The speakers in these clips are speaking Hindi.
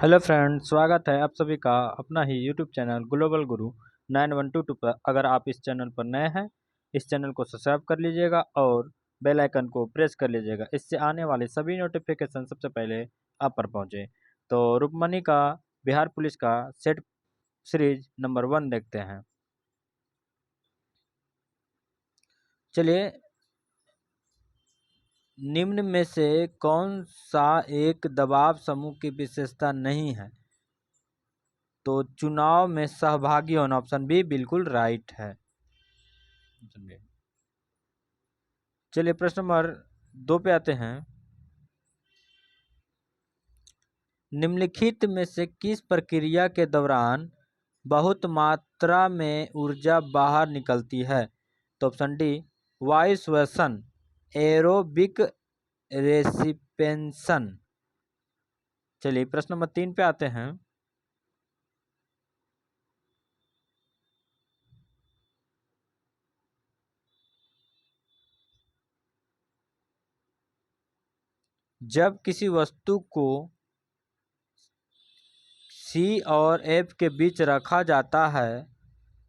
हेलो फ्रेंड्स, स्वागत है आप सभी का अपना ही यूट्यूब चैनल ग्लोबल गुरु 9122 पर। अगर आप इस चैनल पर नए हैं, इस चैनल को सब्सक्राइब कर लीजिएगा और बेल आइकन को प्रेस कर लीजिएगा। इससे आने वाले सभी नोटिफिकेशन सबसे पहले आप पर पहुंचे। तो रुक्मणी का बिहार पुलिस का सेट सीरीज नंबर 1 देखते हैं। चलिए, निम्न में से कौन सा एक दबाव समूह की विशेषता नहीं है? तो चुनाव में सहभागी होना, ऑप्शन बी बिल्कुल राइट है। चलिए, प्रश्न नंबर 2 पे आते हैं। निम्नलिखित में से किस प्रक्रिया के दौरान बहुत मात्रा में ऊर्जा बाहर निकलती है? तो ऑप्शन डी वायु श्वसन, एरोबिक रेसिपेंशन। चलिए, प्रश्न नंबर 3 पे आते हैं। जब किसी वस्तु को C और F के बीच रखा जाता है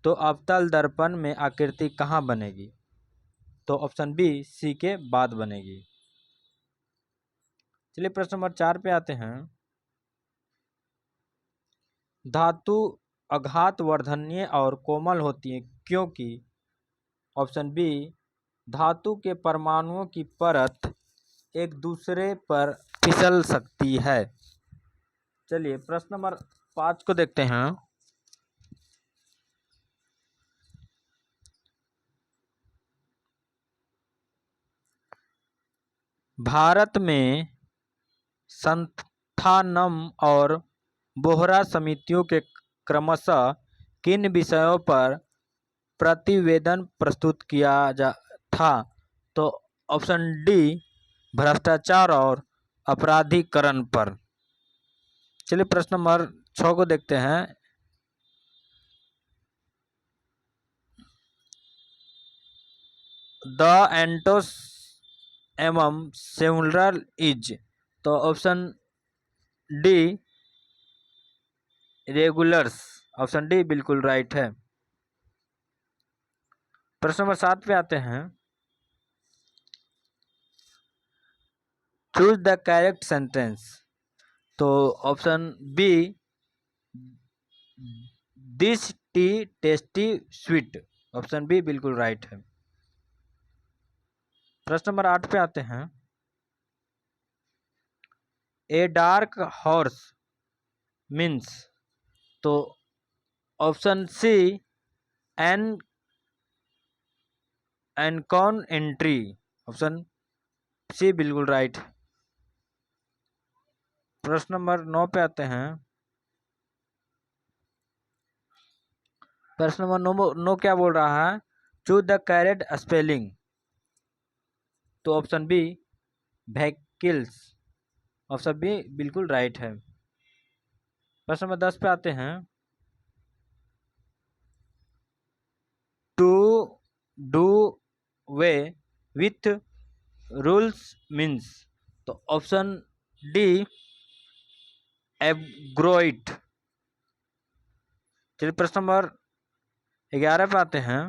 तो अवतल दर्पण में आकृति कहाँ बनेगी? तो ऑप्शन बी C के बाद बनेगी। चलिए, प्रश्न नंबर 4 पे आते हैं। धातु अघात वर्धनीय और कोमल होती है क्योंकि ऑप्शन बी धातु के परमाणुओं की परत एक दूसरे पर फिसल सकती है। चलिए, प्रश्न नंबर 5 को देखते हैं। भारत में संस्थानम और बोहरा समितियों के क्रमशः किन विषयों पर प्रतिवेदन प्रस्तुत किया था? तो ऑप्शन डी भ्रष्टाचार और अपराधीकरण पर। चलिए, प्रश्न नंबर 6 को देखते हैं। द एंटोस एवं सेलुलर इज, तो option D regulars. Option D बिल्कुल राइट है। प्रश्न नंबर 7 पे आते हैं। Choose the correct sentence. तो option B this tea tasty sweet. Option B बिल्कुल राइट है। प्रश्न नंबर 8 पे आते हैं। ए डार्क हॉर्स मीन्स, तो ऑप्शन सी एन एनकॉन एंट्री। ऑप्शन सी बिल्कुल राइट। प्रश्न नंबर 9 पे आते हैं। प्रश्न नंबर 9 क्या बोल रहा है? Choose the correct spelling. तो option B vehicles. Option B बिल्कुल राइट है। प्रश्न नंबर 10 पे आते हैं। To do away with rules means, तो ऑप्शन डी एब्ग्रोइट। चलिए, प्रश्न नंबर 11 पे आते हैं।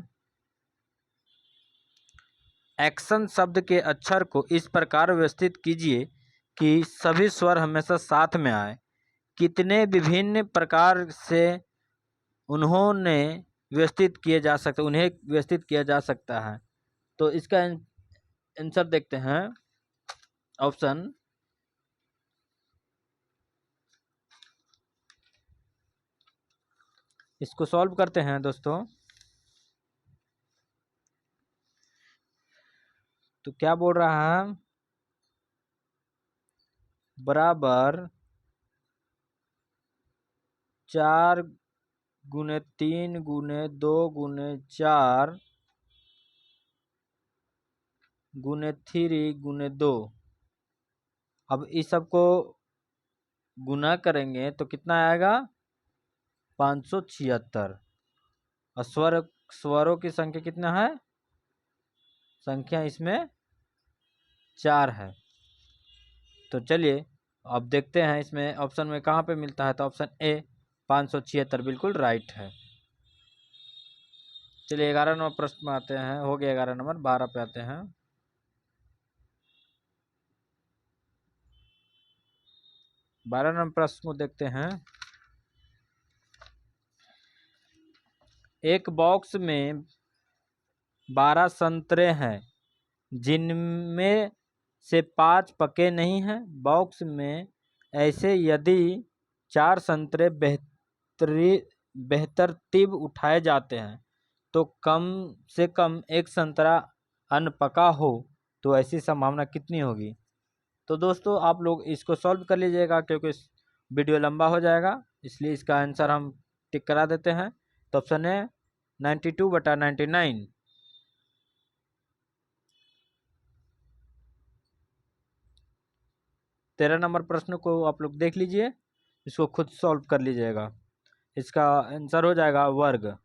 एक्शन शब्द के अक्षर को इस प्रकार व्यवस्थित कीजिए कि सभी स्वर हमेशा साथ में आए। कितने विभिन्न प्रकार से उन्हें व्यवस्थित किया जा सकता है? तो इसका आंसर देखते हैं। ऑप्शन इसको सॉल्व करते हैं दोस्तों। तो क्या बोल रहा है? बराबर 4 गुने 3 गुने 2 गुने 4 गुने 3 गुने 2। अब इस सबको गुना करेंगे तो कितना आएगा? 576। और स्वरों की संख्या कितना है? संख्या इसमें 4 है। तो चलिए, अब देखते हैं इसमें ऑप्शन में कहाँ पे मिलता है, तो ऑप्शन ए 576 बिल्कुल राइट है। चलिए 11 नंबर प्रश्न में आते हैं, हो गया 11 नंबर, 12 पे आते हैं। बारह नंबर प्रश्न को देखते हैं। एक बॉक्स में 12 संतरे हैं जिनमें से 5 पके नहीं हैं। बॉक्स में ऐसे यदि 4 संतरे बेहतरतीब उठाए जाते हैं तो कम से कम एक संतरा अनपका हो, तो ऐसी संभावना कितनी होगी। तो दोस्तों आप लोग इसको सॉल्व कर लीजिएगा क्योंकि वीडियो लंबा हो जाएगा, इसलिए इसका आंसर हम टिक करा देते हैं। तो ऑप्शन है 92/99। 13 नंबर प्रश्न को आप लोग देख लीजिए, इसको खुद सॉल्व कर लीजिएगा, इसका आंसर हो जाएगा वर्ग।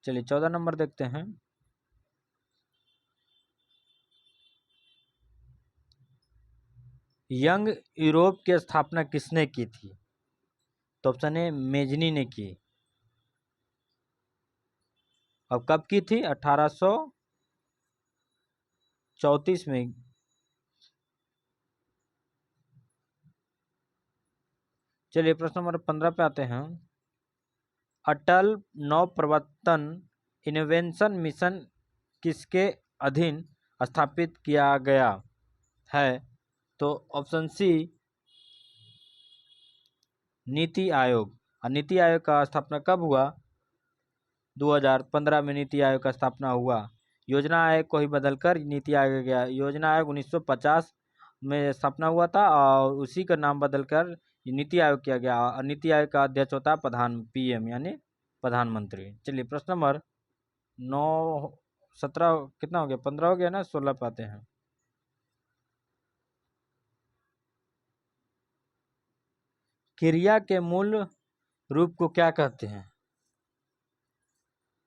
चलिए 14 नंबर देखते हैं। यंग यूरोप की स्थापना किसने की थी। तो ऑप्शन ए मेजनी ने की। अब कब की थी, 1834 में। चलिए प्रश्न नंबर 15 पे आते हैं। अटल नवप्रवर्तन इनोवेशन मिशन किसके अधीन स्थापित किया गया है। तो ऑप्शन सी नीति आयोग। और नीति आयोग का स्थापना कब हुआ, 2015 में नीति आयोग का स्थापना हुआ। योजना आयोग को ही बदलकर नीति आयोग गया। योजना आयोग 1950 में स्थापना हुआ था और उसी का नाम बदलकर नीति आयोग किया गया। और नीति आयोग का अध्यक्ष होता है प्रधान पीएम यानी प्रधानमंत्री। चलिए प्रश्न नंबर 9 17 कितना हो गया, 15 हो गया ना, 16 पाते हैं। क्रिया के मूल रूप को क्या कहते हैं।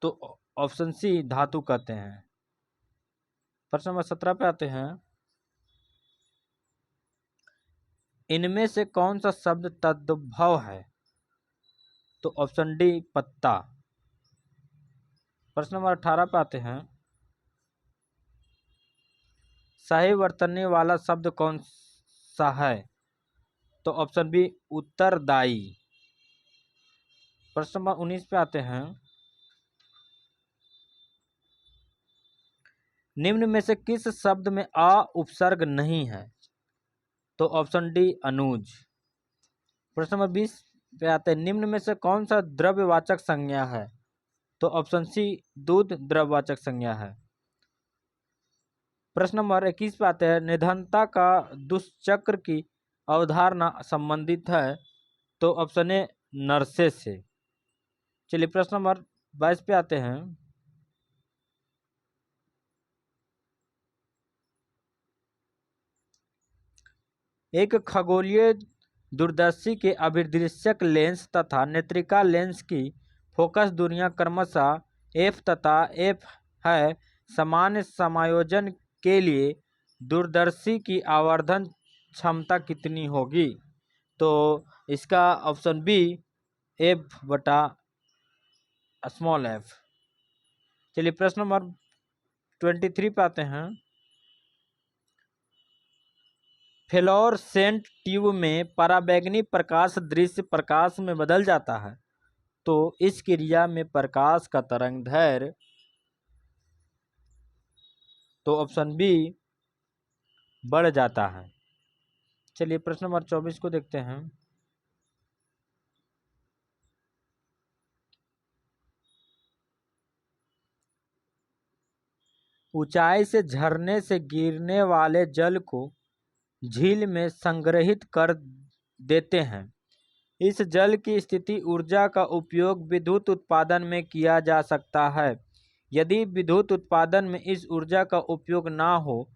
तो ऑप्शन सी धातु कहते हैं। प्रश्न नंबर 17 पे आते हैं। इनमें से कौन सा शब्द तद्भव है। तो ऑप्शन डी पत्ता। प्रश्न नंबर 18 पे आते हैं। सही वर्तने वाला शब्द कौन सा है। तो ऑप्शन बी उत्तरदायी। प्रश्न नंबर 19 पे आते हैं। निम्न में से किस शब्द में आ उपसर्ग नहीं है। तो ऑप्शन डी अनुज। प्रश्न नंबर 20 पे आते हैं। निम्न में से कौन सा द्रव्यवाचक संज्ञा है। तो ऑप्शन सी दूध द्रव्यवाचक संज्ञा है। प्रश्न नंबर 21 पे आते हैं। निधनता का दुष्चक्र की अवधारणा संबंधित है। तो ऑप्शन ए नरसे से। चलिए प्रश्न नंबर 22 पे आते हैं। एक खगोलीय दूरदर्शी के अभिदृश्यक लेंस तथा नेत्रिका लेंस की फोकस दूरियां क्रमशः f तथा f है। सामान्य समायोजन के लिए दूरदर्शी की आवर्धन क्षमता कितनी होगी। तो इसका ऑप्शन बी f/f। चलिए प्रश्न नंबर 23 पे आते हैं। फ्लोरोसेंट ट्यूब में पराबैंगनी प्रकाश दृश्य प्रकाश में बदल जाता है। तो इस क्रिया में प्रकाश का तरंगदैर्घ्य। तो ऑप्शन बी बढ़ जाता है। चलिए प्रश्न नंबर 24 को देखते हैं। ऊंचाई से झरने से गिरने वाले जल को झील में संग्रहित कर देते हैं। इस जल की स्थिति ऊर्जा का उपयोग विद्युत उत्पादन में किया जा सकता है। यदि विद्युत उत्पादन में इस ऊर्जा का उपयोग ना हो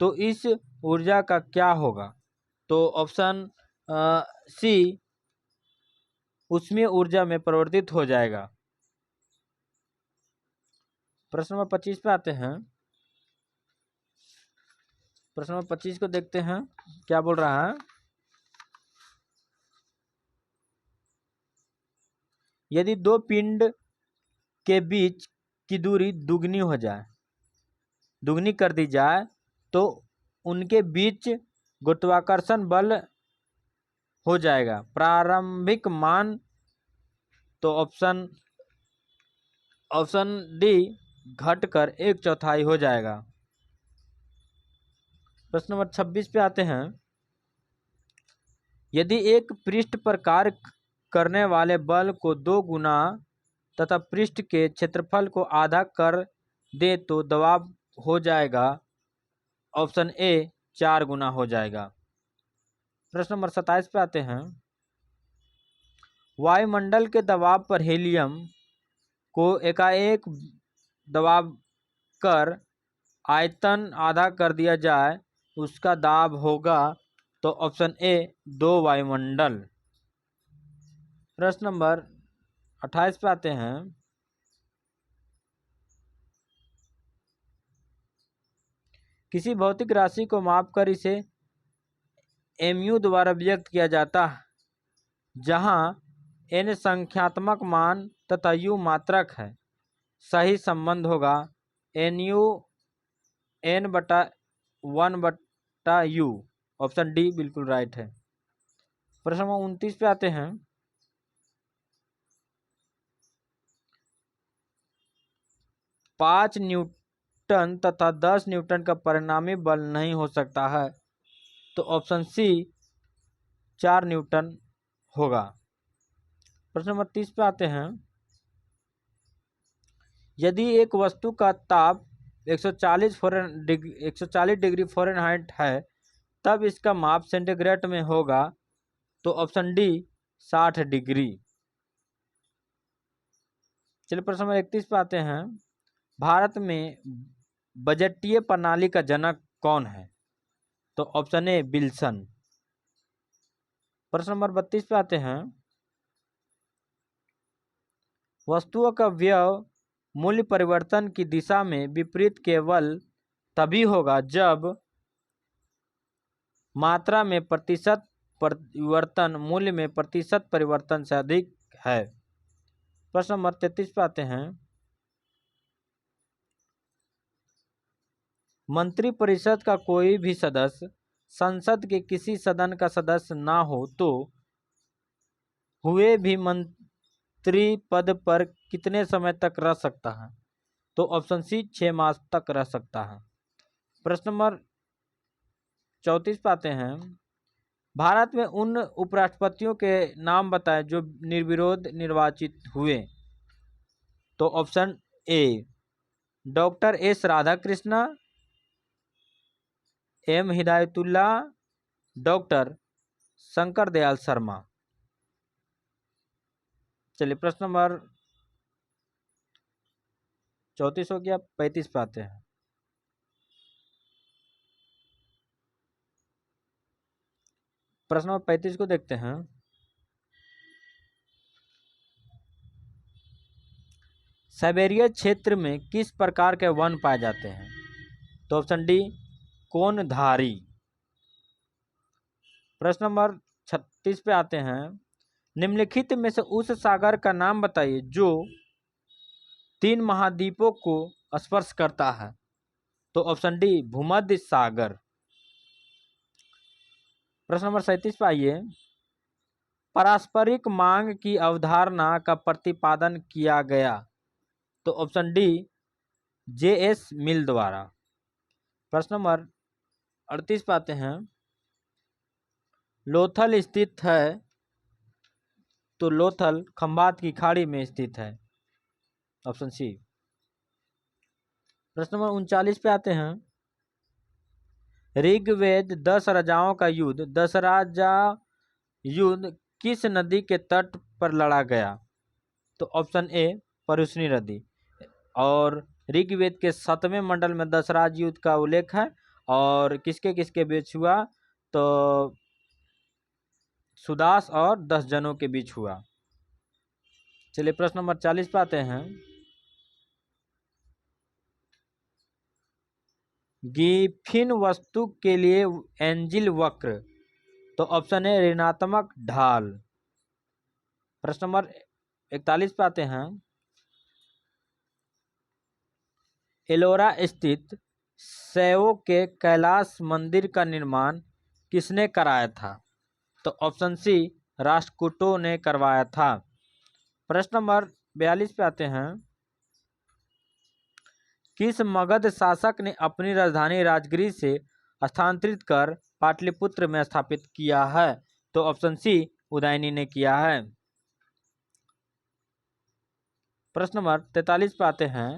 तो इस ऊर्जा का क्या होगा। तो ऑप्शन सी ऊष्मीय ऊर्जा में परिवर्तित हो जाएगा। प्रश्न नंबर 25 पे आते हैं। प्रश्न नंबर 25 को देखते हैं क्या बोल रहा है। यदि दो पिंड के बीच की दूरी दुगनी कर दी जाए तो उनके बीच गुरुत्वाकर्षण बल हो जाएगा। प्रारंभिक मान तो ऑप्शन डी घटकर 1/4 हो जाएगा। प्रश्न नंबर 26 पे आते हैं। यदि एक पृष्ठ पर कार्य करने वाले बल को 2 गुना तथा पृष्ठ के क्षेत्रफल को आधा कर दे तो दबाव हो जाएगा। ऑप्शन ए 4 गुना हो जाएगा। प्रश्न नंबर 27 पे आते हैं। वायुमंडल के दबाव पर हीलियम को एकाएक दबाव कर आयतन आधा कर दिया जाए, उसका दाब होगा। तो ऑप्शन ए 2 वायुमंडल। प्रश्न नंबर 28 पे आते हैं। किसी भौतिक राशि को मापकर इसे mu द्वारा व्यक्त किया जाता है, जहां n संख्यात्मक मान तथा u मात्रक है। सही संबंध होगा nu n/1/u। ऑप्शन डी बिल्कुल राइट है। प्रश्न नंबर 29 पे आते हैं। 5 न्यूटन तथा 10 न्यूटन का परिणामी बल नहीं हो सकता है, तो ऑप्शन सी 4 न्यूटन होगा। प्रश्न नंबर 30 पे आते हैं। यदि एक वस्तु का ताप 140 डिग्री फ़ारेनहाइट है, तब इसका माप सेंटीग्रेड में होगा। तो ऑप्शन डी 60 डिग्री। चलिए प्रश्न नंबर 31 पे आते हैं। भारत में बजटीय प्रणाली का जनक कौन है? तो ऑप्शन ए विल्सन। प्रश्न नंबर 32 पे आते हैं। वस्तुओं का व्यय मूल्य परिवर्तन की दिशा में विपरीत केवल तभी होगा जब मात्रा में प्रतिशत परिवर्तन मूल्य में प्रतिशत परिवर्तन से अधिक है। प्रश्न नंबर 33 पे आते हैं। मंत्रिपरिषद का कोई भी सदस्य संसद के किसी सदन का सदस्य ना हो तो हुए भी मंत्री पद पर कितने समय तक रह सकता है? तो ऑप्शन सी 6 मास तक रह सकता है। प्रश्न नंबर 34 पे आते हैं। भारत में उन उपराष्ट्रपतियों के नाम बताएं जो निर्विरोध निर्वाचित हुए। तो option A doctor S Radhakrishna, M Hidayatullah, doctor Shankar Dayal Sharma. चलिए प्रश्न नंबर 34 हो गया। 35 पे आते हैं। प्रश्न नंबर 35 को देखते हैं। साइबेरिया क्षेत्र में किस प्रकार के वन पाए जाते हैं? तो ऑप्शन डी कोनधारी। प्रश्न नंबर 36 पे आते हैं। निम्नलिखित में से उस सागर का नाम बताइए जो 3 महाद्वीपों को स्पर्श करता है। तो ऑप्शन डी भूमध्य सागर। प्रश्न नंबर 37 पे आइए। पारस्परिक मांग की अवधारणा का प्रतिपादन किया गया। तो ऑप्शन डी जे.एस. मिल द्वारा। प्रश्न नंबर 38 पे आते हैं। लोथल स्थित है, तो लोथल खंबात की खाड़ी में स्थित है। Option C. प्रश्न नंबर 39 पे आते हैं। ऋग्वेद 10 राजाओं का युद्ध 10 राजा युद्ध किस नदी के तट पर लड़ा गया? तो ऑप्शन ए परुष्णी नदी। और ऋग्वेद के 7वें मंडल में 10 राज युद्ध का उल्लेख है। और किसके किसके बीच हुआ? तो सुदास और 10 जनों के बीच हुआ। चलिए प्रश्न नंबर 40 पे आते हैं। गिब्सन वस्तु के लिए एंजिल वक्र। तो ऑप्शन ए ऋणात्मक ढाल। प्रश्न नंबर 41 पे आते हैं। एलोरा स्थित शैवों के कैलाश मंदिर का निर्माण किसने कराया था? तो ऑप्शन सी राष्ट्रकूटों ने करवाया था। प्रश्न नंबर 42 पे आते हैं। किस मगध शासक ने अपनी राजधानी राजगिरी से स्थानांतरित कर पाटलिपुत्र में स्थापित किया है? तो ऑप्शन सी उदयनी ने किया है। प्रश्न नंबर 43 पे आते हैं।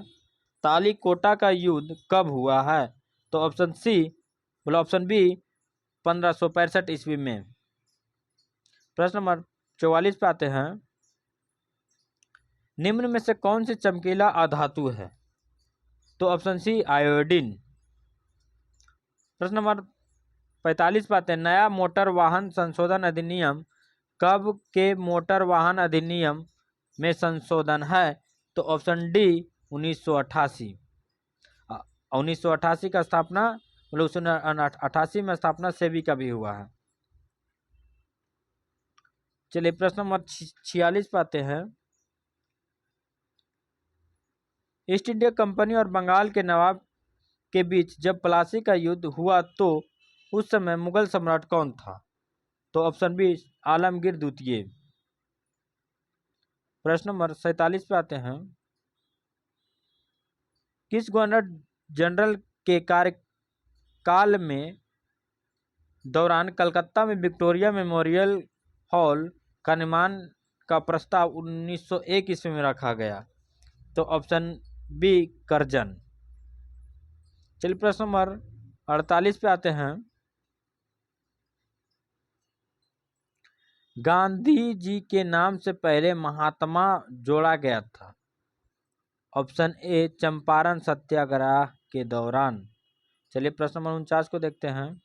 तालीकोटा का युद्ध कब हुआ है? तो ऑप्शन सी ऑप्शन बी 1565 ईस्वी में। प्रश्न नंबर 44 पे आते हैं। निम्न में से कौन सी चमकीला अधातु है? तो ऑप्शन सी आयोडीन। प्रश्न नंबर 45 पे आते हैं। नया मोटर वाहन संशोधन अधिनियम कब के मोटर वाहन अधिनियम में संशोधन है? तो ऑप्शन डी 1988। 1988 का स्थापना 1988 में स्थापना सेबी का भी हुआ है। चलिए प्रश्न नंबर 46 पे आते हैं। ईस्ट इंडिया कंपनी और बंगाल के नवाब के बीच जब प्लासी का युद्ध हुआ तो उस समय मुगल सम्राट कौन था? तो ऑप्शन बी आलमगीर द्वितीय। प्रश्न नंबर 47 पे आते हैं। किस गवर्नर जनरल के कार्यकाल में दौरान कलकत्ता में विक्टोरिया मेमोरियल हॉल का निर्माण का प्रस्ताव 1901 ईस्वी में रखा गया? तो ऑप्शन बी करजन। चलिए प्रश्न नंबर 48 पे आते हैं। गांधी जी के नाम से पहले महात्मा जोड़ा गया था? ऑप्शन ए चंपारण सत्याग्रह के दौरान। चलिए प्रश्न नंबर 49 को देखते हैं।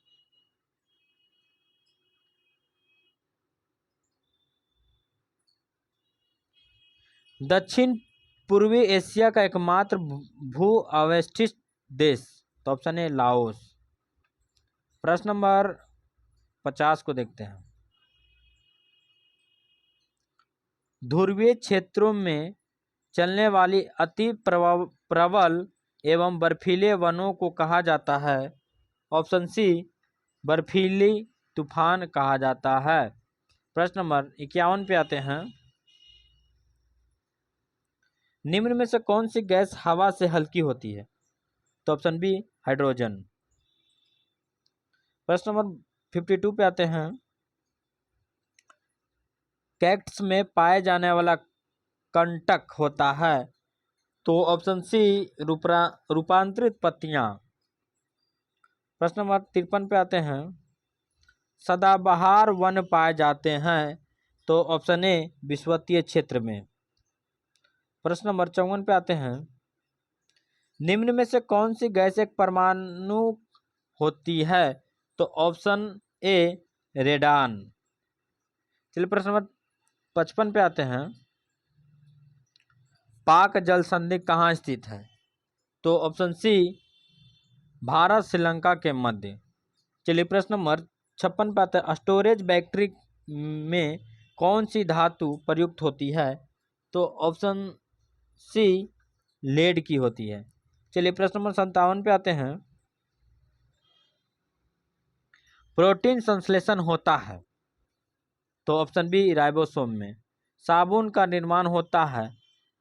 दक्षिण पूर्वी एशिया का एकमात्र भू अवस्थित देश? तो ऑप्शन ए लाओस। प्रश्न नंबर 50 को देखते हैं। ध्रुवीय क्षेत्रों में चलने वाली अति प्रबल एवं बर्फीले वनों को कहा जाता है? ऑप्शन सी बर्फीली तूफान कहा जाता है। प्रश्न नंबर 51 पे आते हैं। निम्न में से कौन सी गैस हवा से हल्की होती है? तो ऑप्शन बी हाइड्रोजन। प्रश्न नंबर 52 पे आते हैं। कैक्टस में पाए जाने वाला कंटक होता है? तो ऑप्शन सी रूपांतरित पत्तियां। प्रश्न नंबर 53 पे आते हैं। सदाबहार वन पाए जाते हैं? तो ऑप्शन ए विषुवतीय क्षेत्र में। प्रश्न नंबर 54 पे आते हैं। निम्न में से कौन सी गैस एक परमाणु होती है? तो ऑप्शन ए रेडान। चलिए प्रश्न नंबर 55 पे आते हैं। पाक जल संधि कहाँ स्थित है? तो ऑप्शन सी भारत श्रीलंका के मध्य। चलिए प्रश्न नंबर 56 पे आते हैं। स्टोरेज बैटरी में कौन सी धातु प्रयुक्त होती है? तो ऑप्शन सी लेड की होती है। चलिए प्रश्न नंबर 57 पे आते हैं। प्रोटीन संश्लेषण होता है? तो ऑप्शन बी राइबोसोम में। साबुन का निर्माण होता है?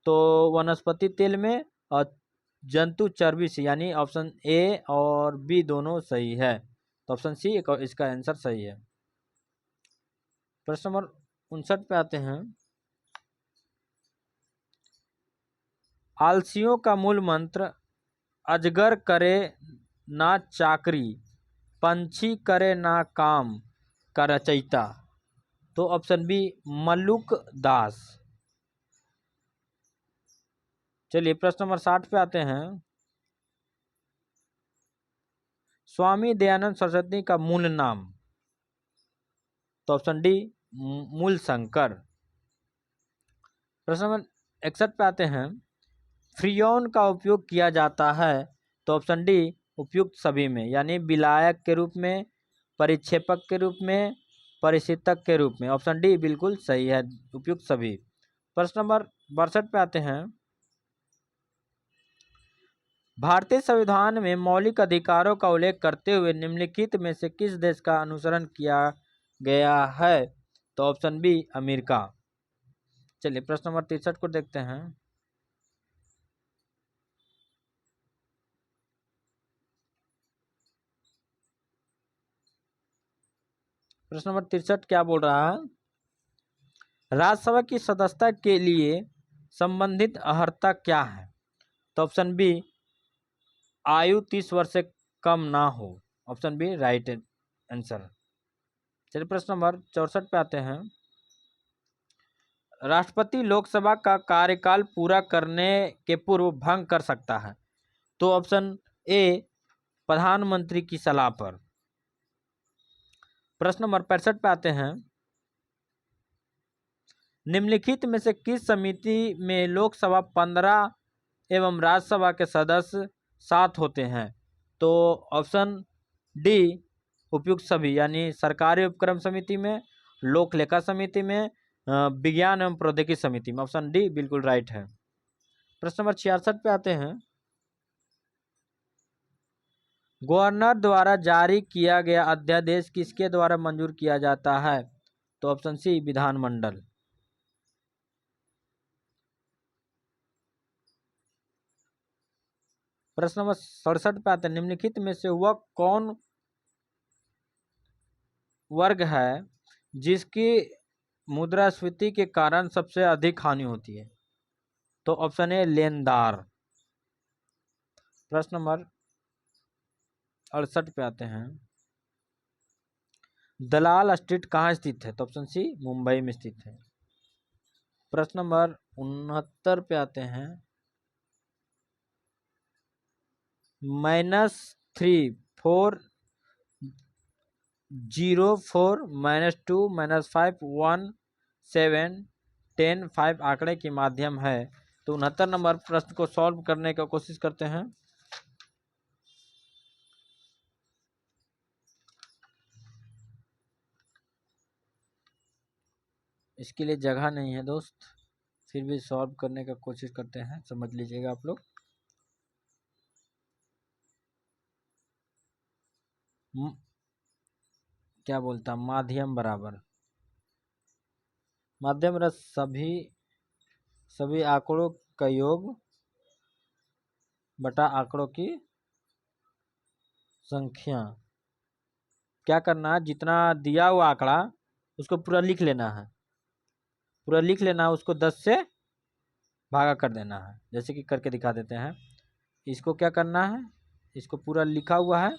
तो वनस्पति तेल में और जंतु चर्बी से, यानी ऑप्शन ए और बी दोनों सही है। तो ऑप्शन सी इसका आंसर सही है। प्रश्न नंबर 59 पे आते हैं। आलसियों का मूल मंत्र अजगर करे ना चाकरी, पंछी करे ना काम का रचयिता? तो ऑप्शन बी मल्लुक दास। चलिए प्रश्न नंबर 60 पे आते हैं। स्वामी दयानंद सरस्वती का मूल नाम? तो ऑप्शन डी मूल शंकर। प्रश्न नंबर 61 पे आते हैं। फ्रियोन का उपयोग किया जाता है? तो ऑप्शन डी उपयुक्त सभी में, यानी विलायक के रूप में, परिक्षेपक के रूप में, परिशीतक के रूप में। ऑप्शन डी बिल्कुल सही है, उपयुक्त सभी। प्रश्न नंबर 62 पे आते हैं। भारतीय संविधान में मौलिक अधिकारों का उल्लेख करते हुए निम्नलिखित में से किस देश का अनुसरण किया गया है? तो ऑप्शन बी अमेरिका। चलिए प्रश्न नंबर 63 को देखते हैं। प्रश्न नंबर 63 क्या बोल रहा है? राज्यसभा की सदस्यता के लिए संबंधित अर्हता क्या है? तो ऑप्शन बी आयु 30 वर्ष से कम ना हो। Option B right answer. चलिए प्रश्न नंबर 64 पे आते हैं। राष्ट्रपति लोकसभा का कार्यकाल पूरा करने के पूर्व भंग कर सकता है। तो ऑप्शन ए प्रधानमंत्री की सलाह पर। प्रश्न नंबर 65 पे आते हैं। निम्नलिखित में से किस समिति में लोकसभा 15 एवं राज्यसभा के सदस्य 7 होते हैं? तो ऑप्शन डी उपयुक्त सभी, यानी सरकारी उपक्रम समिति में, लोक लेखा समिति में, विज्ञान एवं प्रौद्योगिकी समिति में। ऑप्शन डी बिल्कुल राइट है। प्रश्न नंबर 66 पे आते हैं। गवर्नर द्वारा जारी किया गया अध्यादेश किसके द्वारा मंजूर किया जाता है? तो ऑप्शन सी विधानमंडल। प्रश्न नंबर 67 पे आते हैं। निम्नलिखित में से वह कौन वर्ग है जिसकी मुद्रास्फीति के कारण सबसे अधिक हानि होती है? तो ऑप्शन ए लेनदार। प्रश्न नंबर 68 पे आते हैं। दलाल स्ट्रीट कहाँ स्थित है? तो ऑप्शन सी मुंबई में स्थित है। प्रश्न नंबर 69 पे आते हैं। -3 4 0 4 -2 -5 1 7 10 5 आंकड़े की माध्यम है। तो 69 नंबर प्रश्न को सॉल्व करने का कोशिश करते हैं। इसके लिए जगह नहीं है दोस्त, फिर भी सॉल्व करने का कोशिश करते हैं, समझ लीजिएगा आप लोग। क्या बोलता माध्यम बराबर माध्यम रस सभी आंकड़ों का योग बटा आंकड़ों की संख्या। क्या करना है, जितना दिया हुआ आंकड़ा उसको पूरा लिख लेना है, उसको 10 से भागा कर देना है। जैसे कि करके दिखा देते हैं। इसको क्या करना है, इसको पूरा लिखा हुआ है,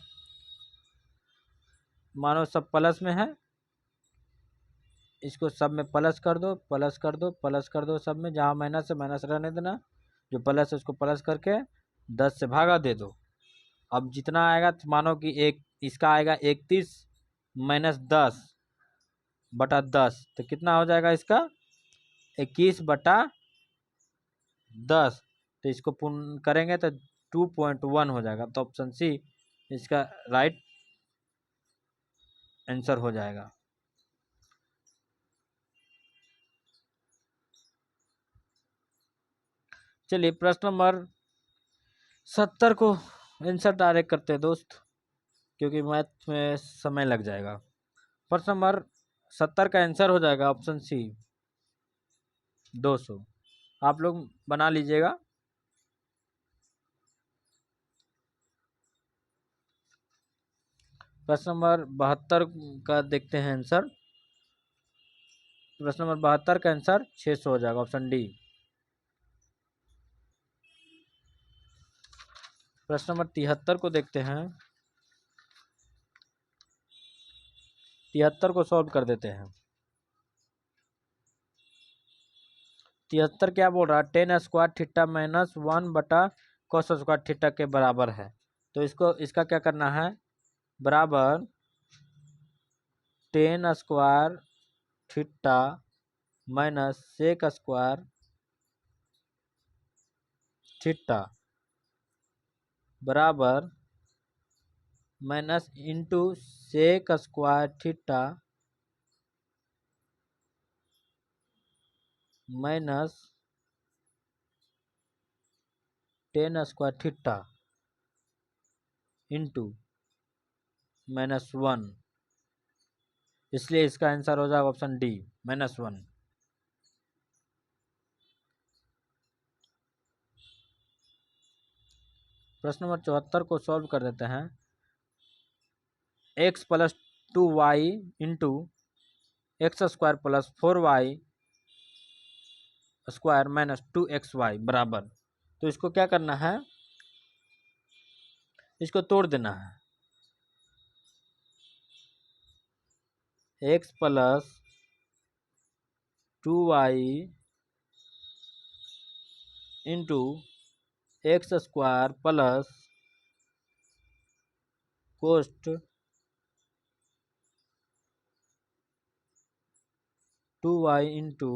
मानो सब प्लस में है, इसको सब में प्लस कर दो, प्लस कर दो, प्लस कर दो, सब में जहाँ माइनस है माइनस रहने देना, जो प्लस है उसको प्लस करके 10 से भागा दे दो। अब जितना आएगा तो मानो कि एक इसका आएगा 31 -10 बटा 10, तो कितना हो जाएगा इसका 21 बटा 10। तो इसको पूर्ण करेंगे तो 2.1 हो जाएगा। तो ऑप्शन सी इसका राइट आंसर हो जाएगा। चलिए प्रश्न नंबर 70 को आंसर डायरेक्ट करते हैं दोस्त, क्योंकि मैथ में समय लग जाएगा। प्रश्न नंबर 70 का आंसर हो जाएगा ऑप्शन सी 200। आप लोग बना लीजिएगा। प्रश्न नंबर 72 का देखते हैं आंसर। प्रश्न नंबर 72 का आंसर 600 हो जाएगा, ऑप्शन डी। प्रश्न नंबर 73 को देखते हैं। 73 को सॉल्व कर देते हैं। 73 क्या बोल रहा है, 10 स्क्वायर थीटा -1 बटा cos स्क्वायर थीटा के बराबर है। तो इसका क्या करना है, बराबर 10 square theta minus sec square theta बराबर minus into sec square theta minus ten square theta into -1, इसलिए इसका आंसर हो जाएगा ऑप्शन डी -1। प्रश्न नंबर 74 को सॉल्व कर देते हैं। x + 2y into x² + 4y² -2xy बराबर, तो इसको क्या करना है, इसको तोड़ देना है। x + 2y into x² + cos 2y into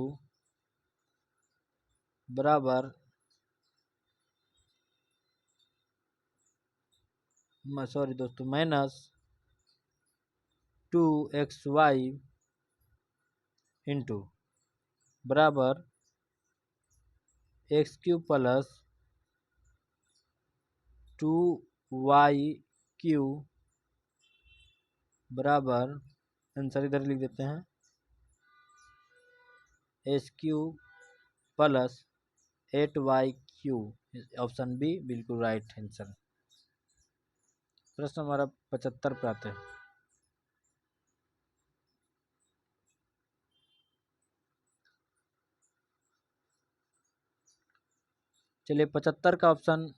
बराबर सॉरी दोस्तों -2xy इंटू बराबर x³ + 2y³ बराबर, आंसर इधर लिख देते हैं, x³ + 8y³। ऑप्शन बी बिल्कुल राइट आंसर। प्रश्न हमारा 75 पे आते हैं। चलिए 75 का ऑप्शन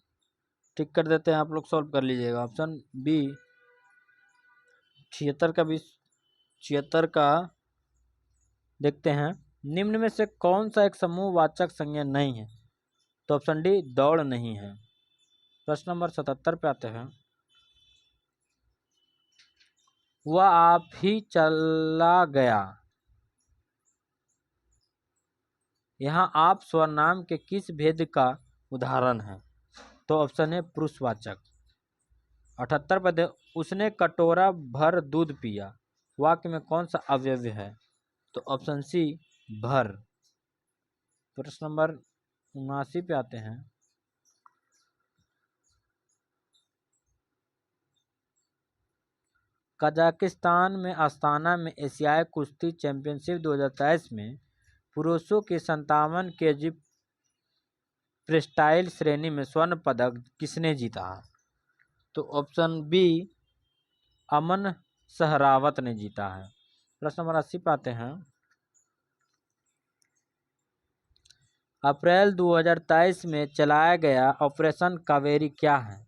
टिक कर देते हैं, आप लोग सॉल्व कर लीजिएगा। ऑप्शन बी 76 का देखते हैं। निम्न में से कौन सा एक समूहवाचक संज्ञा नहीं है, तो ऑप्शन डी दौड़ नहीं है। प्रश्न नंबर 77 पे आते हैं। वह आप ही चला गया, यहाँ आप स्वनाम के किस भेद का उदाहरण है, तो ऑप्शन है पुरुषवाचक। 78 पे उसने कटोरा भर दूध पिया, वाक्य में कौन सा अव्यय है, तो ऑप्शन सी भर। प्रश्न नंबर 79 पे आते हैं। कजाकिस्तान में अस्ताना में एशियाई कुश्ती चैंपियनशिप 2023 में पुरुषों की 57 केजी फ्रीस्टाइल श्रेणी में स्वर्ण पदक किसने जीता, तो ऑप्शन बी अमन सहरावत ने जीता है। प्रश्न नंबर 80 पे आते हैं। अप्रैल 2023 में चलाया गया ऑपरेशन कावेरी क्या है,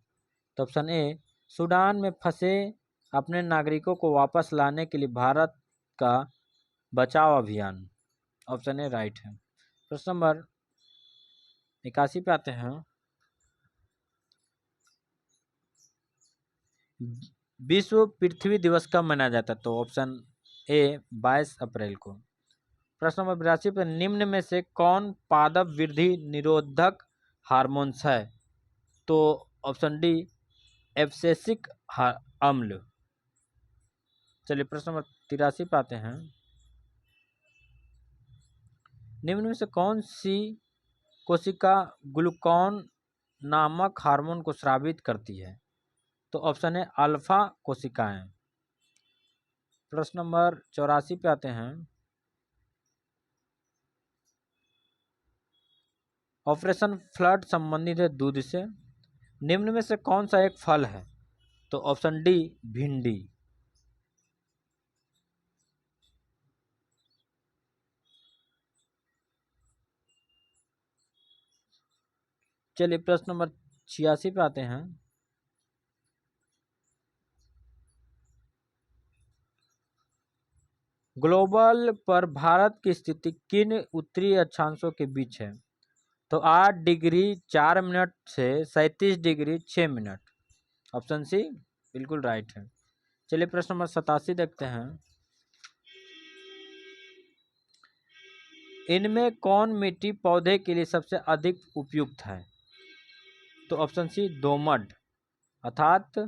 तो ऑप्शन ए सूडान में फंसे अपने नागरिकों को वापस लाने के लिए भारत का बचाव अभियान। ऑप्शन ए राइट है। प्रश्न नंबर 81 पे आते हैं। विश्व पृथ्वी दिवस कब मनाया जाता है, तो ऑप्शन ए 22 अप्रैल को। प्रश्न नंबर 82 पे निम्न में से कौन पादप वृद्धि निरोधक हार्मोन्स है, तो ऑप्शन डी एब्सिसिक अम्ल। चलिए प्रश्न नंबर 83 पे आते हैं। निम्न में से कौन सी कोशिका ग्लूकान नामक हार्मोन को स्रावित करती है, तो ऑप्शन है अल्फा कोशिकाएं। प्रश्न नंबर 84 पे आते हैं। ऑपरेशन फ्लड संबंधित है दूध से। निम्न में से कौन सा एक फल है, तो ऑप्शन डी भिंडी। चलिए प्रश्न नंबर 86 पे आते हैं। ग्लोबल पर भारत की स्थिति किन उत्तरी अक्षांशों के बीच है, तो 8 डिग्री 4 मिनट से 37 डिग्री 6 मिनट। ऑप्शन सी बिल्कुल राइट है। चलिए प्रश्न नंबर 87 देखते हैं। इनमें कौन मिट्टी पौधे के लिए सबसे अधिक उपयुक्त है, तो ऑप्शन सी दोमट, अर्थात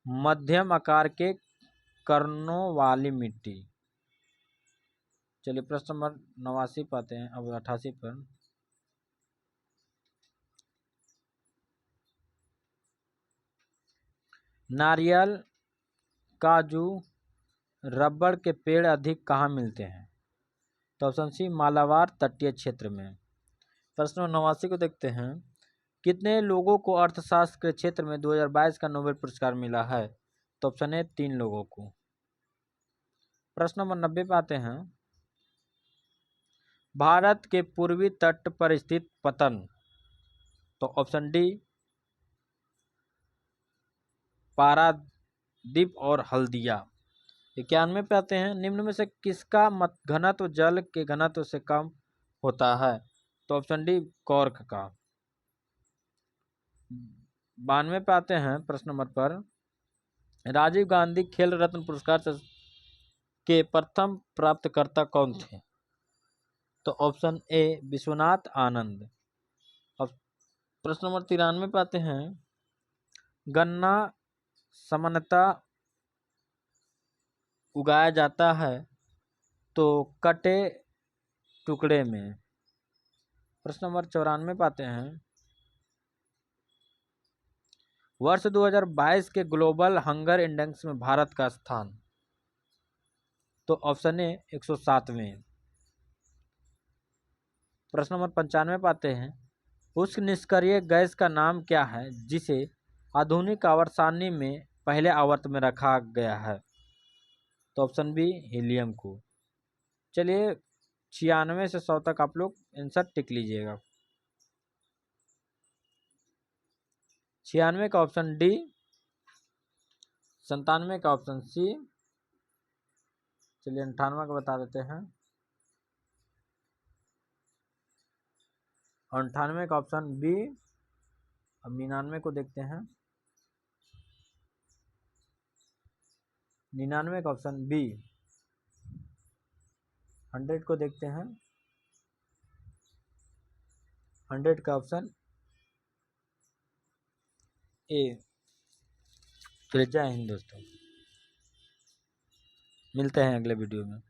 मध्यम आकार के कणों वाली मिट्टी। चलिए प्रश्न नंबर 89 पर आते हैं, अब 88 पर। नारियल, काजू, रबड़ के पेड़ अधिक कहाँ मिलते हैं? तो ऑप्शन सी मालाबार तटीय क्षेत्र में। प्रश्न नंबर 89 को देखते हैं। कितने लोगों को अर्थशास्त्र के क्षेत्र में 2022 का नोबेल पुरस्कार मिला है? तो ऑप्शन ए 3 लोगों को। प्रश्न नंबर 90 पे आते हैं। भारत के पूर्वी तट पर स्थित पतन। तो ऑप्शन डी पारादीप और हल्दिया। 91 पे आते हैं। निम्न में से किसका घनत्व जल के घनत्व से कम होता है? तो ऑप्शन डी कॉर्क का। 92 पे आते हैं प्रश्न नंबर पर। राजीव गांधी खेल रत्न पुरस्कार के प्रथम प्राप्तकर्ता कौन थे? तो ऑप्शन ए विश्वनाथ आनंद। अब प्रश्न नंबर 93 पे आते हैं। गन्ना सामान्यतः उगाया जाता है तो कटे टुकड़े में। प्रश्न नंबर 94 पे आते हैं। वर्ष 2022 के ग्लोबल हंगर इंडेक्स में भारत का स्थान। तो ऑप्शन ए 107वें। प्रश्न नंबर 95 पे आते हैं। उस निष्क्रिय गैस का नाम क्या है जिसे आधुनिक आवर्तसारणी में पहले आवर्त में रखा गया है? तो ऑप्शन बी हीलियम को। चलिए 96 से 100 तक आप लोग आंसर टिक लीजिएगा। 96 का ऑप्शन डी, 97 का ऑप्शन सी। चलिए 98 का बता देते हैं। 98 का ऑप्शन बी। अब 99 को देखते हैं। 99 का ऑप्शन बी। 100 को देखते हैं। 100 का ऑप्शन ए। चलिए जय हिंद दोस्तों, मिलते हैं अगले वीडियो में।